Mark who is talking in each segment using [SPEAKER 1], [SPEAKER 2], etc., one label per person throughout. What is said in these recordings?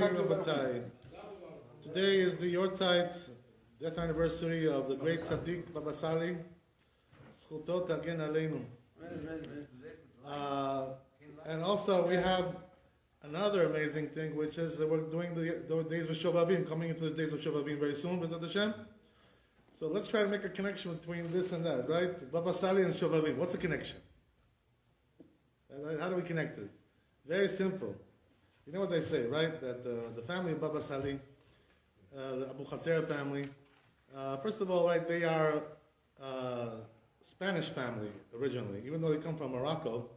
[SPEAKER 1] Morim Rabbatai. Today is the YORTZEIT death anniversary of the great Tzaddik Baba SALI. Zchuto Tagen Aleinu. And also we have another amazing thing, which is that we're doing the days of SHOVAVIM, coming into the days of SHOVAVIM very soon, B'ezrat Hashem. So let's try to make a connection between this and that, right? Baba SALI and SHOVAVIM. What's the connection? How do we connect it? Very simple. You know what they say, right? That the family of Baba SALI, the Abu Chatzera family, first of all, right, they are Spanish family originally, even though they come from Morocco.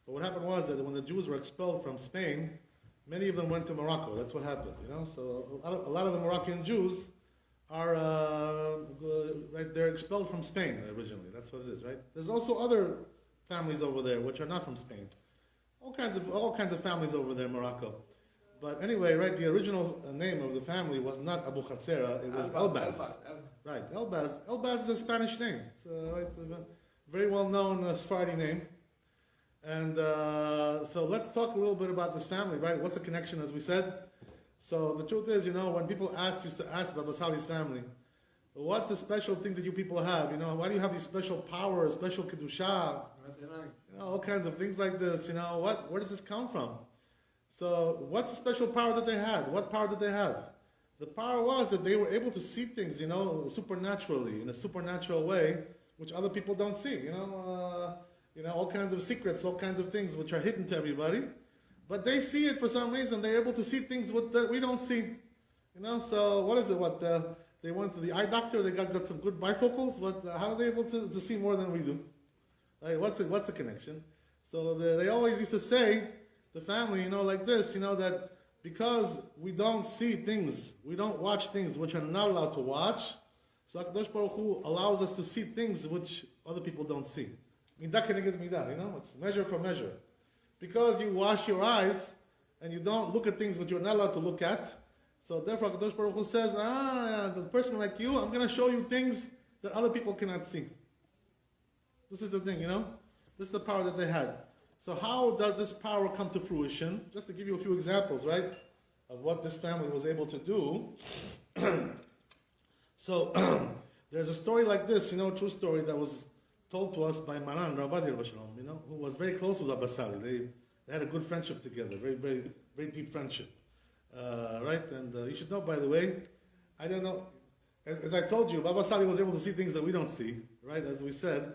[SPEAKER 1] But what happened was that when the Jews were expelled from Spain, many of them went to Morocco. That's what happened, you know. So a lot of the Moroccan Jews are right. They're expelled from Spain originally. That's what it is, right? There's also other families over there which are not from Spain. All kinds of families over there in Morocco. But anyway, right, the original name of the family was not Abu Chatzera, it was Elbaz. Right, Elbaz. Elbaz is a Spanish name. It's a very well-known Sephardi name. And so let's talk a little bit about this family, right? What's the connection, as we said? So the truth is, you know, when people used to ask Baba SALI's family, what's the special thing that you people have? You know, why do you have these special powers, special kedusha? You know, all kinds of things like this. You know, where does this come from? So, what's the special power that they had? What power did they have? The power was that they were able to see things, you know, supernaturally, in a supernatural way, which other people don't see. You know, all kinds of secrets, all kinds of things which are hidden to everybody, but they see it for some reason. They're able to see things that we don't see. You know, so what is it? They went to the eye doctor. They got some good bifocals. How are they able to see more than we do? Right? What's the connection? So they always used to say, the family, you know, like this, you know, that because we don't see things, we don't watch things which are not allowed to watch, so HaKadosh Baruch Hu allows us to see things which other people don't see. Midah keneged midah, you know, it's measure for measure. Because you wash your eyes and you don't look at things which you're not allowed to look at, so therefore HaKadosh Baruch Hu says, as a person like you, I'm going to show you things that other people cannot see. This is the thing, you know? This is the power that they had. So how does this power come to fruition? Just to give you a few examples, right, of what this family was able to do. So there's a story like this, you know, a true story that was told to us by Maran, RABBI, you know, who was very close with Baba SALI. They had a good friendship together, very, very, very deep friendship. Right? And you should know, by the way, I don't know, as I told you, Baba SALI was able to see things that we don't see, right, as we said.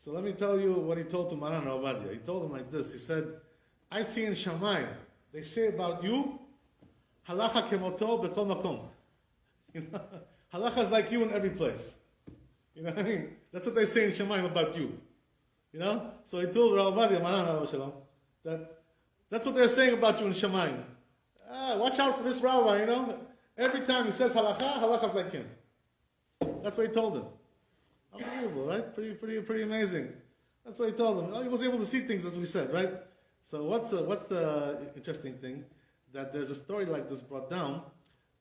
[SPEAKER 1] So let me tell you what he told to Maran Ravadia. He told him like this. He said, I see in Shamayim, they say about you, halacha kemoto b'kol makom. You know, halacha is like you in every place. You know what I mean? That's what they say in Shamayim about you. You know? So he told Ravadia, Maran Ravadia, that that's what they're saying about you in Shamayim. Watch out for this rabbi, you know? Every time he says halacha is like him. That's what he told him. Unbelievable, right? Pretty amazing. That's what he told them. He was able to see things, as we said, right? So what's the interesting thing? That there's a story like this brought down,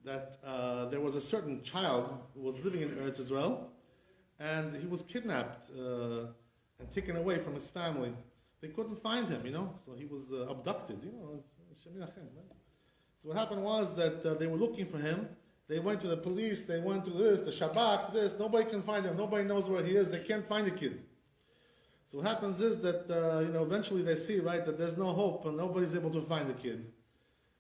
[SPEAKER 1] that there was a certain child who was living in Eretz Israel, and he was kidnapped and taken away from his family. They couldn't find him, you know, so he was abducted, you know. Right? So what happened was that they were looking for him. They went to the police, they went to this, the Shabak, this, nobody can find him, nobody knows where he is, they can't find the kid. So what happens is that, eventually they see, right, that there's no hope and nobody's able to find the kid.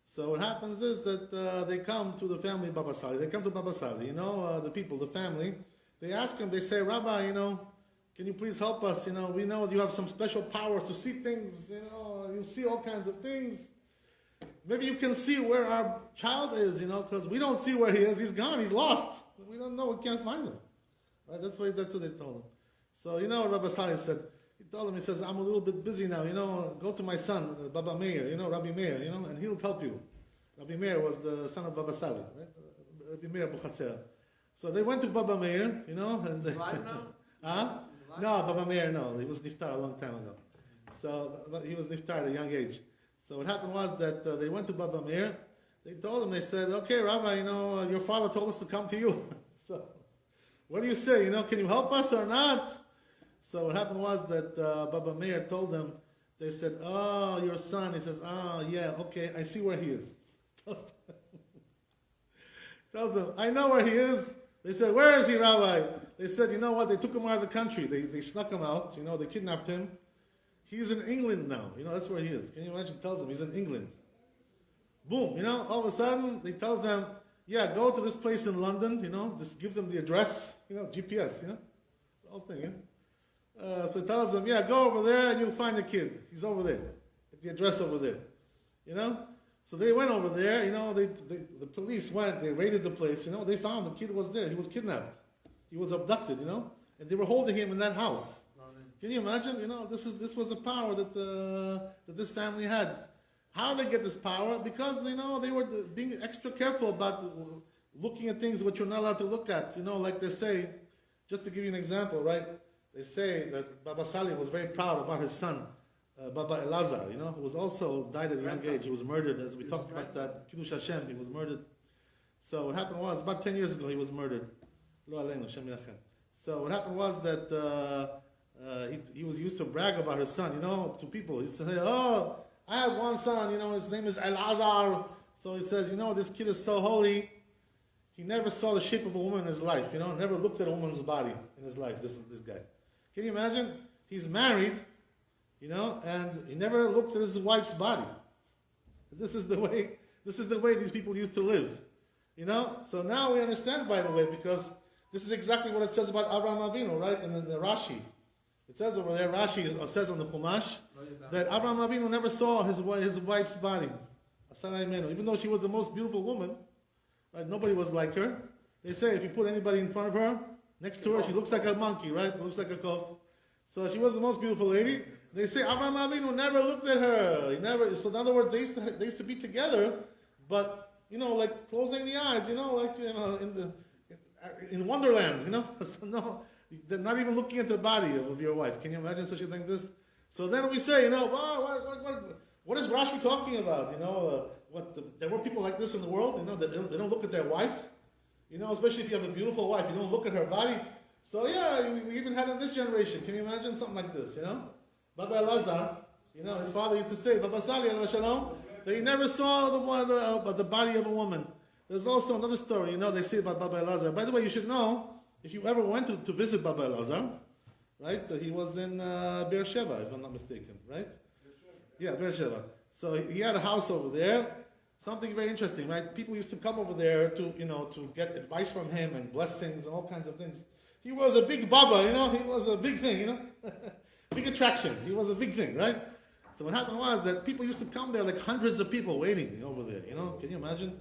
[SPEAKER 1] So what happens is that they come to the family of Baba SALI, they come to Baba SALI, you know, the people, the family, they ask him, they say, Rabbi, you know, can you please help us, you know, we know you have some special powers to see things, you know, you see all kinds of things. Maybe you can see where our child is, you know, because we don't see where he is. He's gone. He's lost. We don't know. We can't find him. Right? That's what they told him. So, you know what Rabbi SALI said? He told him, he says, I'm a little bit busy now, you know, go to my son, Baba Meir, you know, Rabbi Meir, you know, and he'll help you. Rabbi Meir was the son of Baba SALI, right? Rabbi Meir Abu Chatzera. So they went to Baba Meir, you know, and they... No, Baba Meir, no. He was niftar a long time ago. So he was niftar at a young age. So what happened was that they went to Baba Meir. They told him, they said, okay, Rabbi, you know, your father told us to come to you. So what do you say? You know, can you help us or not? So what happened was that Baba Meir told them, they said, oh, your son. He says, oh, yeah, okay, I see where he is. Tells them, I know where he is. They said, where is he, Rabbi? They said, you know what? They took him out of the country. They snuck him out. They kidnapped him. He's in England now. That's where he is. Can you imagine? Tells them he's in England. Boom. All of a sudden, they tells them, yeah, go to this place in London. Just gives them the address. GPS. The whole thing. So it tells them, yeah, go over there and you'll find the kid. He's over there. At the address over there. So they went over there, the police went, they raided the place, they found the kid was there. He was kidnapped. He was abducted, and they were holding him in that house. Can you imagine? This was the power that this family had. How did they get this power? Because, they were being extra careful about looking at things which you're not allowed to look at. Like they say, just to give you an example, right? They say that Baba Sali was very proud about his son, Baba Elazar, who was also died at a young age. He was murdered, as we talked about that. Kiddush Hashem, he was murdered. So what happened was, about 10 years ago, he was murdered. So what happened was that he was used to brag about his son, to people. He used to say, oh, I have one son, his name is Elazar. So he says, this kid is so holy. He never saw the shape of a woman in his life, never looked at a woman's body in his life, this guy. Can you imagine? He's married, and he never looked at his wife's body. This is the way these people used to live. So now we understand, by the way, because this is exactly what it says about Abraham Avinu, right? And then the Rashi. It says over there, Rashi says on the Chumash, that Abraham Avinu never saw his wife's body. Even though she was the most beautiful woman, right? Nobody was like her. They say if you put anybody in front of her, next to her, she looks like a monkey, right? Looks like a kof. So she was the most beautiful lady. They say Abraham Avinu never looked at her. He never. So in other words, they used to be together, but like closing the eyes, in Wonderland, So no, they're not even looking at the body of your wife. Can you imagine such a thing? This. So then we say, what is Rashi talking about? There were people like this in the world. They don't look at their wife. Especially if you have a beautiful wife, you don't look at her body. So yeah, we even had in this generation. Can you imagine something like this? Baba Elazar, his father used to say, Baba Sali Shalom, that he never saw the body of a woman. There's also another story, they say about Baba Elazar. By the way, you should know, if you ever went to visit Baba Elazar, right? He was in Beersheba, if I'm not mistaken, right? Yeah, Beersheba. So he had a house over there. Something very interesting, right? People used to come over there to get advice from him and blessings and all kinds of things. He was a big Baba, he was a big thing, big attraction. He was a big thing, right? So what happened was that people used to come there, like hundreds of people waiting over there, Can you imagine?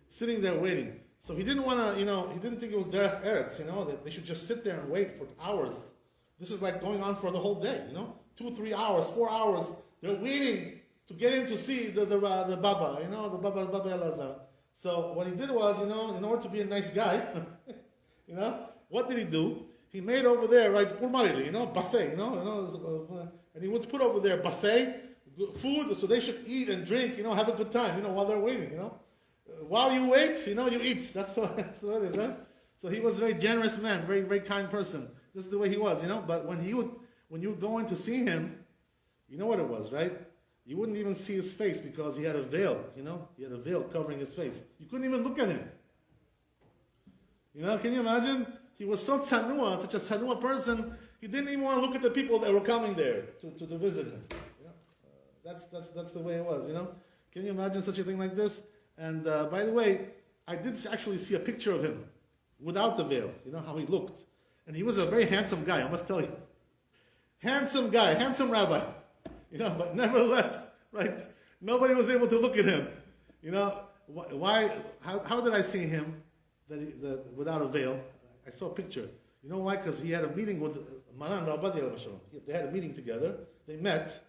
[SPEAKER 1] Sitting there waiting. So he didn't want to, he didn't think it was derech eretz, that they should just sit there and wait for hours. This is like going on for the whole day, 2, 3 hours, 4 hours. They're waiting to get in to see the Baba, the Baba Elazar. So what he did was, in order to be a nice guy, what did he do? He made over there, right, buffet, and he would put over there buffet, food, so they should eat and drink, have a good time, while they're waiting, While you wait, you eat. That's what it is, right? So he was a very generous man, very, very kind person. This is the way he was, But when you would go in to see him, you know what it was, right? You wouldn't even see his face because he had a veil, He had a veil covering his face. You couldn't even look at him. Can you imagine? He was so tzanua, such a tzanua person, he didn't even want to look at the people that were coming there to visit him. That's the way it was, Can you imagine such a thing like this? And by the way, I did actually see a picture of him without the veil, how he looked. And he was a very handsome guy, I must tell you. Handsome guy, handsome rabbi. But nevertheless, right, nobody was able to look at him. Why? How did I see him without a veil? I saw a picture. You know why? Because he had a meeting with Maran Rabbi. They had a meeting together. They met,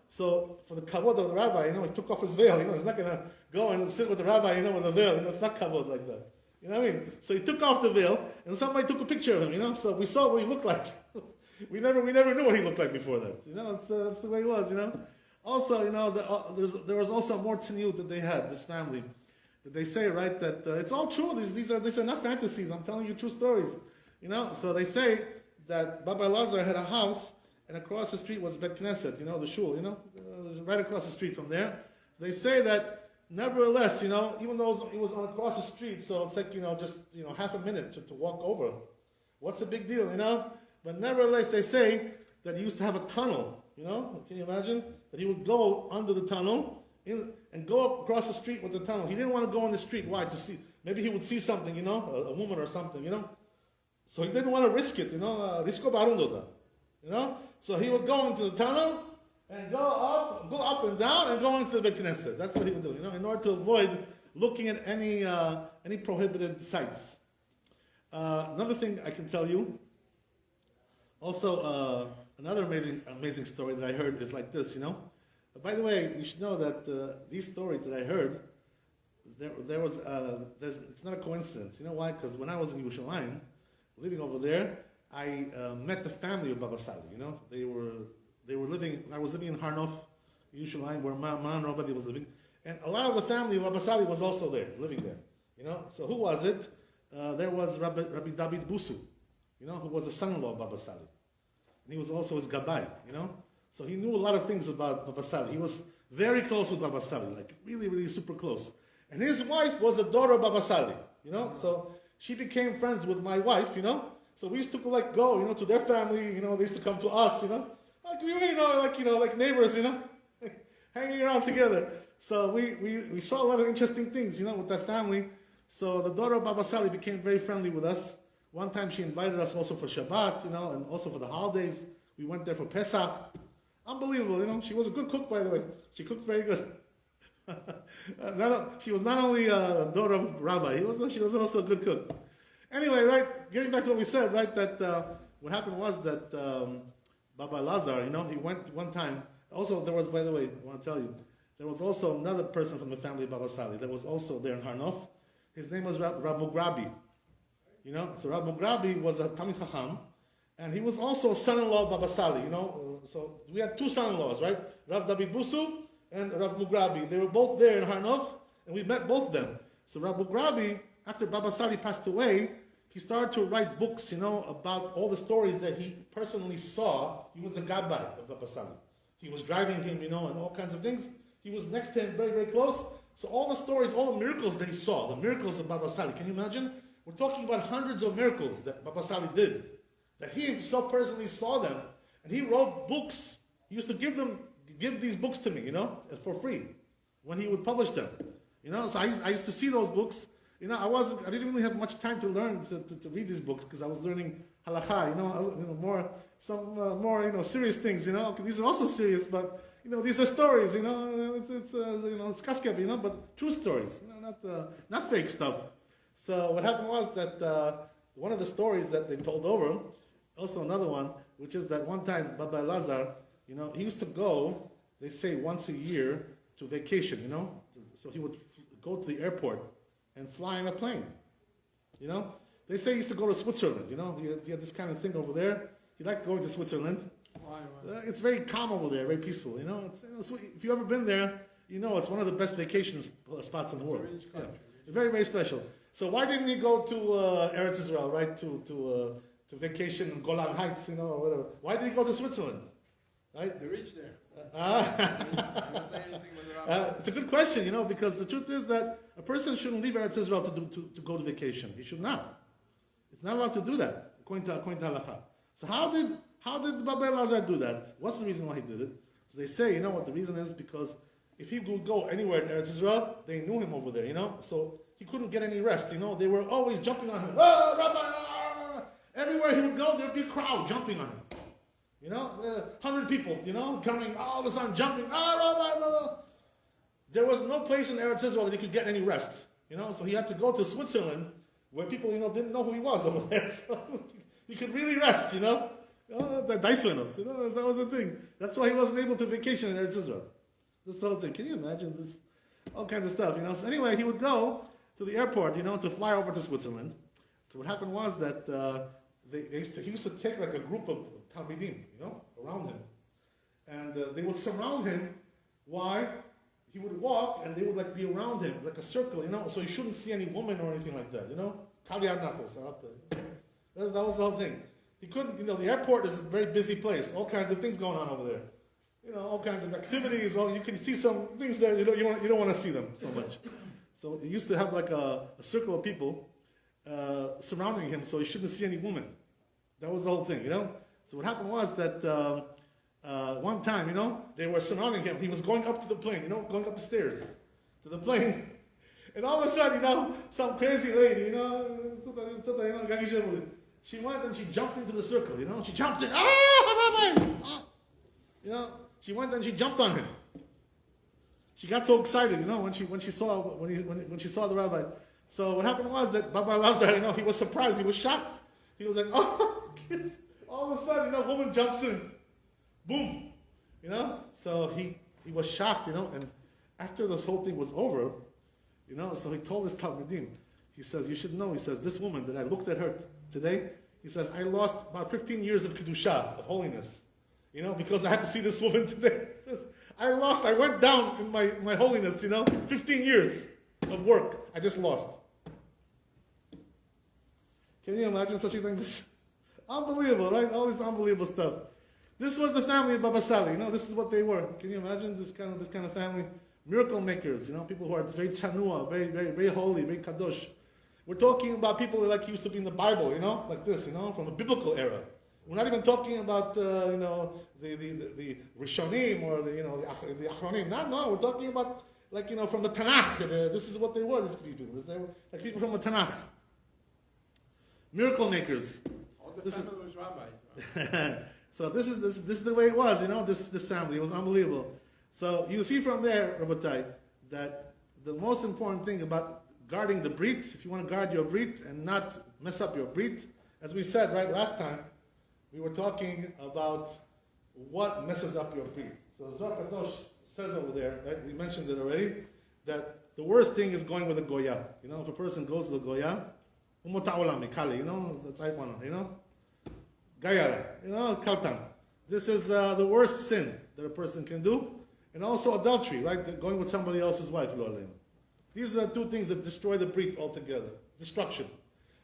[SPEAKER 1] So for the kavod of the rabbi, he took off his veil. He's not going to go and sit with the rabbi, with a veil. It's not kavod like that. You know what I mean? So he took off the veil, and somebody took a picture of him. So we saw what he looked like. we never knew what he looked like before that. That's the way he was. Also, there was also more tzniut that they had. This family, that they say, right, that it's all true. These are not fantasies. I'm telling you true stories. So they say that Baba Elazar had a house, and across the street was Bet Knesset, the shul, right across the street from there. They say that nevertheless, even though it was across the street, so it's like, just, half a minute to walk over. What's the big deal, But nevertheless, they say that he used to have a tunnel, Can you imagine? That he would go under the tunnel and go across the street with the tunnel. He didn't want to go on the street. Why? To see, maybe he would see something, a woman or something, So he didn't want to risk it, Risko barundoda, So he would go into the tunnel and go up and down and go into the Beit Knesset. That's what he would do, in order to avoid looking at any prohibited sites. Another thing I can tell you, also another amazing story that I heard is like this, By the way, you should know that these stories that I heard, it's not a coincidence. You know why? Because when I was in Yerushalayim, living over there, I met the family of Baba Sali. They were living. I was living in Harnof, Yerushalayim, where Maran Rabbi was living, and a lot of the family of Baba Sali was also there, living there. So who was it? There was Rabbi David Busu, who was the son-in-law of Baba Sali, and he was also his gabbai. So he knew a lot of things about Baba Sali. He was very close with Baba Sali, like really, really super close. And his wife was a daughter of Baba Sali, So she became friends with my wife, So we used to go, to their family, They used to come to us, Like we were, like neighbors, hanging around together. So we saw a lot of interesting things, with that family. So the daughter of Baba Sali became very friendly with us. One time she invited us also for Shabbat, and also for the holidays. We went there for Pesach. Unbelievable, She was a good cook, by the way. She cooked very good. She was not only a daughter of Rabbi, she was also a good cook. Anyway, right, getting back to what we said, right, that what happened was that Baba Lazar, he went one time. Also, there was, by the way, I want to tell you, there was also another person from the family of Baba Sali that was also there in Harnof. His name was Rab Mugrabi. So Rab Mugrabi was a Talmid Chacham, and he was also a son-in-law of Baba Sali, So we had two son-in-laws, right? Rav David Busu and Rav Mugrabi. They were both there in Harnof, and we met both of them. So Rav Mugrabi, after Baba Sali passed away, he started to write books, about all the stories that he personally saw. He was a gabbai of Baba Sali. He was driving him, and all kinds of things. He was next to him very, very close. So all the stories, all the miracles that he saw, the miracles of Baba Sali, can you imagine? We're talking about hundreds of miracles that Baba Sali did, that he himself personally saw them, and he wrote books. He used to give these books to me, for free, when he would publish them. So I used to see those books. I didn't really have much time to learn to read these books because I was learning halakha, more serious things. Okay, these are also serious, but these are stories. It's kaskev, but true stories. Not fake stuff. So what happened was that one of the stories that they told over, also another one, which is that one time Baba Lazar, he used to go, they say once a year, to vacation. So he would go to the airport and fly in a plane. They say he used to go to Switzerland. He had this kind of thing over there. He liked going to Switzerland.
[SPEAKER 2] Why?
[SPEAKER 1] It's very calm over there, very peaceful. So if you've ever been there, it's one of the best vacation spots in the world. Yeah. Very, very special. So why didn't he go to Eretz Israel, right? To vacation in Golan Heights, or whatever. Why did he go to Switzerland? Right?
[SPEAKER 2] The rich there.
[SPEAKER 1] It's a good question, because the truth is that a person shouldn't leave Eretz Israel to go to vacation. He should not. It's not allowed to do that, according to halakha. So how did Baba Lazar do that? What's the reason why he did it? So they say, what the reason is? Because if he would go anywhere in Eretz Israel, they knew him over there, So he couldn't get any rest, They were always jumping on him. Oh, Rabbi! Everywhere he would go, there would be a crowd jumping on him. 100 people, coming all of a sudden jumping. There was no place in Eretz Israel that he could get any rest. So he had to go to Switzerland, where people, didn't know who he was over there. So he could really rest, the Dysonos, that was the thing. That's why he wasn't able to vacation in Eretz Israel. This whole thing. Can you imagine this? All kinds of stuff, So anyway, he would go to the airport, to fly over to Switzerland. So what happened was that he used to take like a group of Talmidim, around him. And they would surround him. Why? He would walk and they would be around him, like a circle, so he shouldn't see any woman or anything like that, That was the whole thing. He couldn't, the airport is a very busy place, all kinds of things going on over there. all kinds of activities. Or you can see some things there. You don't want to see them so much. So he used to have like a circle of people surrounding him, so he shouldn't see any women. That was the whole thing, So what happened was that one time, they were surrounding him. He was going up to the plane, going up the stairs to the plane. And all of a sudden, some crazy lady, she went and she jumped into the circle, She jumped in. She went and she jumped on him. She got so excited, when she saw the rabbi. So what happened was that Baba Lazar, he was surprised, he was shocked. He was like, oh, all of a sudden, a woman jumps in. Boom. So he was shocked, and after this whole thing was over, so he told his Talmudim, he says, you should know, he says, this woman that I looked at her today, he says, I lost about 15 years of Kedusha, of holiness, because I had to see this woman today. He says, I went down in my holiness, 15 years of work, I just lost. Can you imagine such a thing? Unbelievable, right? All this unbelievable stuff. This was the family of Baba Sali, this is what they were. Can you imagine this kind of family? Miracle makers, people who are very tzanua, very, very, very holy, very kadosh. We're talking about people like used to be in the Bible, like this, from the biblical era. We're not even talking about, the Rishonim or the Achronim. No, we're talking about, from the Tanakh. This is what they were, these people. They were like people from the Tanakh. Miracle makers.
[SPEAKER 2] All the family was rabbis. Right?
[SPEAKER 1] So this is the way it was, this family. It was unbelievable. So you see from there, Rabbatai, that the most important thing about guarding the brit, if you want to guard your brit and not mess up your brit, as we said last time, we were talking about what messes up your brit. So Zohar Kadosh says over there, right, we mentioned it already, that the worst thing is going with a goya. If a person goes to the goya, that's gayara, kaltan. This is the worst sin that a person can do. And also adultery, right? Going with somebody else's wife. These are the two things that destroy the brit altogether. Destruction.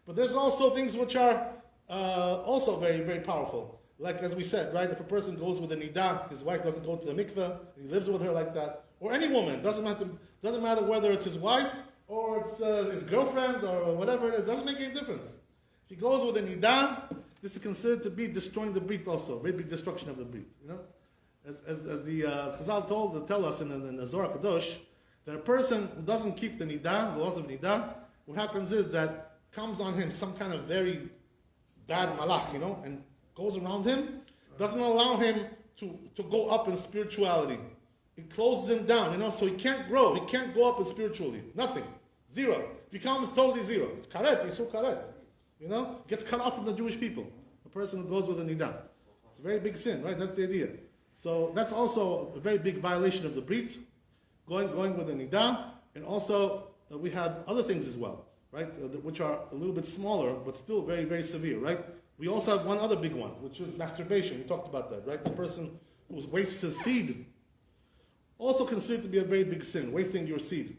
[SPEAKER 1] But there's also things which are also very, very powerful. Like as we said, right? If a person goes with a nidah, his wife doesn't go to the mikveh, he lives with her like that. Or any woman, doesn't matter whether it's his wife or it's his girlfriend or whatever it is, doesn't make any difference. If he goes with a nidah, this is considered to be destroying the brit also, very big destruction of the brit. As the Chazal tell us in the Zohar Kadosh, that a person who doesn't keep the nidah, the laws of nidah, what happens is that comes on him some kind of very bad malach, and goes around him, doesn't allow him to go up in spirituality. It closes him down, so he can't grow, he can't go up in spiritually. Nothing. Zero. Becomes totally zero. It's karet, he's so karet. Gets cut off from the Jewish people. A person who goes with a nidah. It's a very big sin, right? That's the idea. So that's also a very big violation of the brit, going with a nidah, and also we have other things as well, right? Which are a little bit smaller, but still very, very severe, right? We also have one other big one, which is masturbation. We talked about that, right? The person who wastes his seed, also considered to be a very big sin, wasting your seed.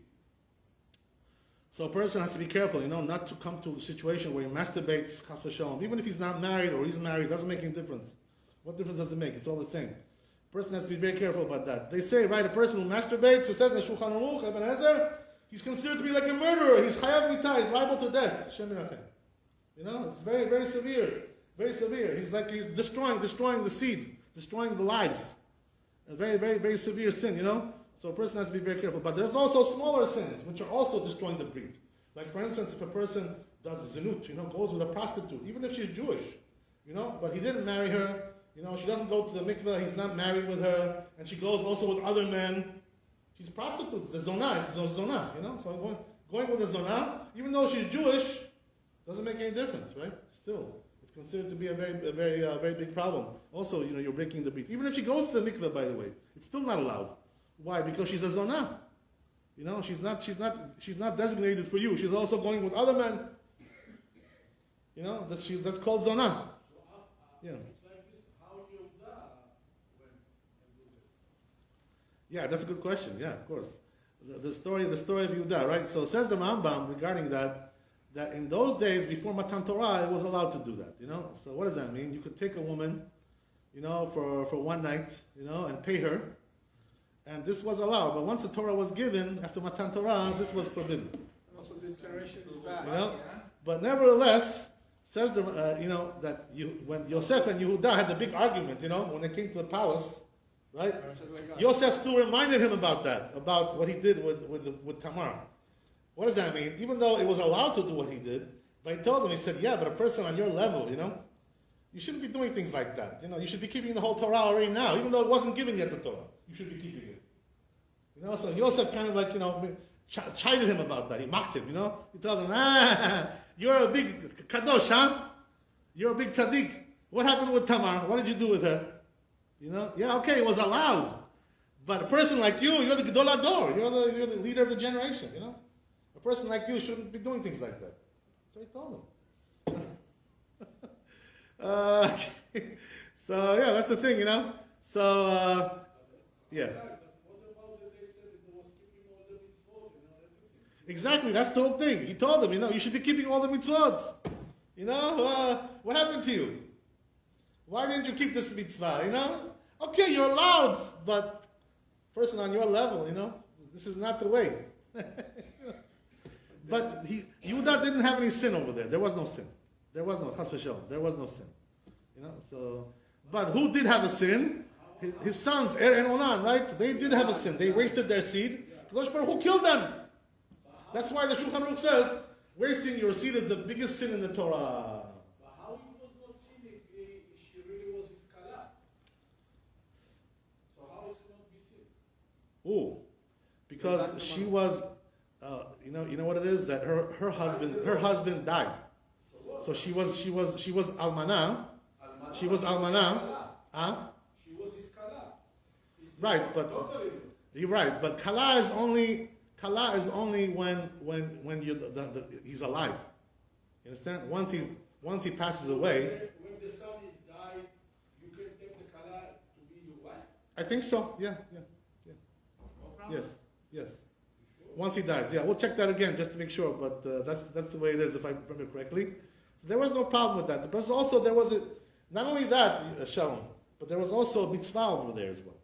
[SPEAKER 1] So a person has to be careful, not to come to a situation where he masturbates, chas v'shalom. Even if he's not married or he's married, it doesn't make any difference. What difference does it make? It's all the same. A person has to be very careful about that. They say, right, a person who masturbates, it says in Shulchan Aruch, Ibn Ezer, he's considered to be like a murderer. He's chayav mitah, he's liable to death. Shem Yirachem. It's very, very severe. Very severe. He's destroying the seed, destroying the lives. A very, very, very severe sin, So a person has to be very careful. But there's also smaller sins, which are also destroying the brit. Like for instance, if a person does zinut, goes with a prostitute, even if she's Jewish, but he didn't marry her, she doesn't go to the mikveh, he's not married with her, and she goes also with other men. She's a prostitute. It's a zonah. So going with a zonah, even though she's Jewish, doesn't make any difference, right? Still, it's considered to be a very big problem. Also, you're breaking the brit. Even if she goes to the mikveh, by the way, it's still not allowed. Why? Because she's a zonah. She's not designated for you. She's also going with other men. That's called zonah. Yeah. Yeah, that's a good question. Yeah, of course. The story of Yehuda, right? So says the Rambam regarding that in those days before Matan Torah, it was allowed to do that. So what does that mean? You could take a woman, for one night, and pay her. And this was allowed. But once the Torah was given, after Matan Torah, this was forbidden.
[SPEAKER 2] And also this generation is bad.
[SPEAKER 1] But nevertheless, says that when Yosef and Yehuda had the big argument, when they came to the palace, right? Yosef still reminded him about that, about what he did with Tamar. What does that mean? Even though it was allowed to do what he did, but he told him, he said, yeah, but a person on your level, you shouldn't be doing things like that. You should be keeping the whole Torah already now, even though it wasn't given yet the Torah. You should be keeping it. So Yosef kind of chided him about that. He mocked him, He told him, you're a big kadosh, huh? You're a big tzaddik. What happened with Tamar? What did you do with her? Yeah, okay, it was allowed. But a person like you, you're the Gedol Ador. You're the leader of the generation, A person like you shouldn't be doing things like that. So he told him. So, yeah, that's the thing, So, yeah. Exactly, that's the whole thing. He told him, you should be keeping all the mitzvot. What happened to you? Why didn't you keep this mitzvah, Okay, you're allowed, but person on your level, this is not the way. But Yehuda didn't have any sin over there. There was no sin. There was no chas v'shalom. There was no sin. So, but who did have a sin? His sons, Er and Onan, right? They did have a sin. They wasted their seed. Kadosh Baruch Hu killed them. That's why the Shulchan Aruch says, wasting your seed is the biggest sin in the Torah.
[SPEAKER 3] But how it was not sin if she really was his kala? So how it cannot be sin?
[SPEAKER 1] Oh, because she was, you know what it is, that her husband died. So she was almana. She was almana. Huh?
[SPEAKER 3] She was his kala.
[SPEAKER 1] Right, but you're right. But kala is only when he's alive. You understand? Once he passes away.
[SPEAKER 3] When the son is died, you can take the kala to be your wife.
[SPEAKER 1] I think so. Yeah. Yes. Once he dies, yeah. We'll check that again just to make sure. But that's the way it is, if I remember correctly. So there was no problem with that. But also there was not only that, Shalom, but there was also a mitzvah over there as well.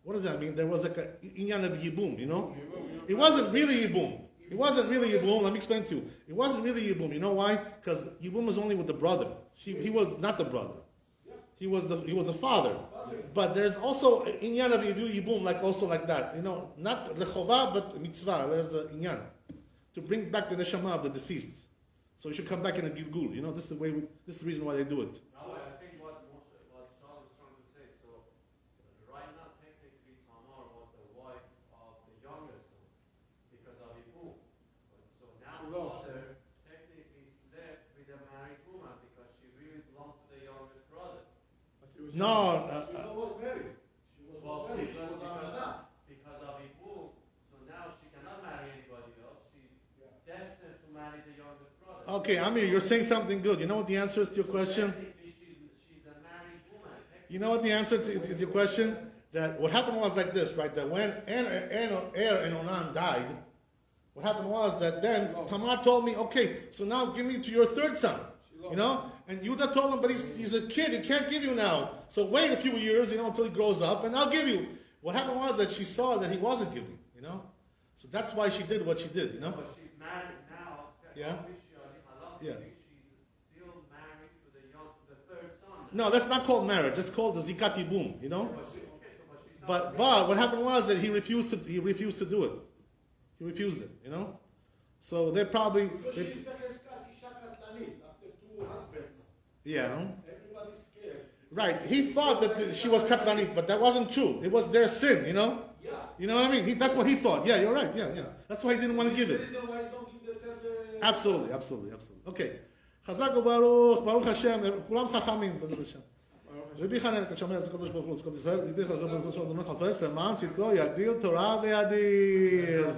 [SPEAKER 1] What does that mean? There was like a inyan of yibum, It wasn't really yibum. It wasn't really yibum. Let me explain to you. It wasn't really yibum. You know why? Because yibum was only with the brother. He was not the brother. He was the father. But there's also inyan of yibum, like that. Not lechovah, but mitzvah. There's an inyan to bring back the neshama of the deceased. So you should come back in a gilgul. This is the reason why they do it.
[SPEAKER 4] No, I think what Charles is trying to say. So right now, technically, Tamar was the wife of the younger son because of Ibu. So now father technically slept with a married woman because she really belonged to the youngest brother.
[SPEAKER 3] She was married. She was not married. She was almana.
[SPEAKER 4] Because of Ibu, so now she cannot marry anybody else. She's destined to marry the youngest brother.
[SPEAKER 1] Okay, Amir, you're saying something good. You know what the answer is to your question?
[SPEAKER 4] She's a married woman.
[SPEAKER 1] You know what the answer is your question? That what happened was like this, right? That when Er and Onan died, what happened was that then Tamar told me, okay, so now give me to your third son. And Yehuda told him, but he's a kid, he can't give you now. So wait a few years, until he grows up, and I'll give you. What happened was that she saw that he wasn't giving, So that's why she did what she did,
[SPEAKER 4] But she's married now.
[SPEAKER 1] Yeah. Yeah.
[SPEAKER 4] She's still married to the third son.
[SPEAKER 1] No, that's not called marriage. That's called the zikat yibum, But what happened was that he refused to do it. He refused it, So they probably.
[SPEAKER 3] Because she's the Cheskat Isha Katlanit after two husbands.
[SPEAKER 1] Yeah.
[SPEAKER 3] Everybody's scared.
[SPEAKER 1] Right. He thought that she was katlanit, but that wasn't true. It was their sin,
[SPEAKER 3] Yeah.
[SPEAKER 1] You know what I mean? That's what he thought. Yeah, you're right. Yeah. That's why he didn't want to give
[SPEAKER 3] The
[SPEAKER 1] it.
[SPEAKER 3] reason why you don't give the third.
[SPEAKER 1] Absolutely. Okay. חזק וברוך, ברוך השם, כולם חכמים, בעזרת השם. רבי חנן, כשומר את הקדוש ברוך הוא, זכות ישראל, רבי חנן, זכות ברוך הוא, חפש למען צדקו, יגדיל תורה וידיר.